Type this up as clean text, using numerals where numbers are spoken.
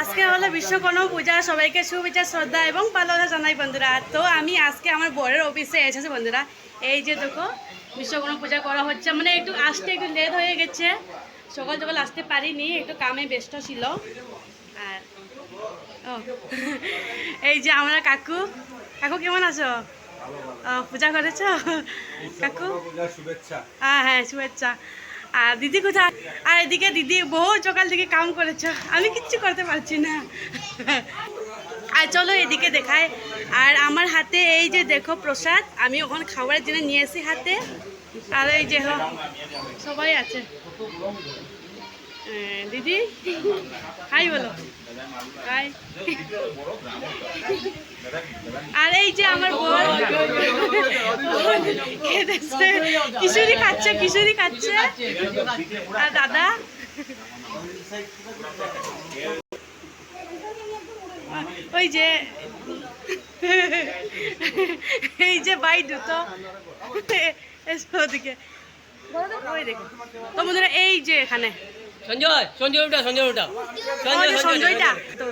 আজকে হলো বিশ্বকর্মা পূজা, সবাইকে শুভেচ্ছা শ্রদ্ধা এবং ভালোবাসা জানাই বন্ধুরা। তো আমি আজকে আমার বরের অফিসে এসেছি বন্ধুরা। এই যে দেখো বিশ্বকর্মা পূজা করা হচ্ছে, মানে একটু আসতে একটু লেট হয়ে গেছে, সকাল সকাল আসতে পারিনি, একটু কামে ব্যস্ত ছিল। আর ও এই যে আমরা কাকু, কাকু কেমন আছো? পূজা করেছ কাকু? হ্যাঁ হ্যাঁ শুভেচ্ছা। আর দিদি কোথায়? আর এদিকে দিদি বহু সকাল থেকে কাম করেছো, আমি কিচ্ছু করতে পারছি না। আর চলো এদিকে দেখায়। আর আমার হাতে এই যে দেখো প্রসাদ, আমি ওখানে খাবারের জন্য নিয়ে এসি হাতে। আর এই যে সবাই আছে। দিদি হাই বলো, হাই। আর এই যে আমার বর কিশোরী খাচ্ছে, কিশোরী খাচ্ছে। আর দাদা ওই যে এই যে ভাই দুটো ওদিকে ওই দেখো তো বন্ধুরা, এই যে এখানে সঞ্জয়, সঞ্জয় উঠা, সঞ্জয় উঠা, সঞ্জয়টা তো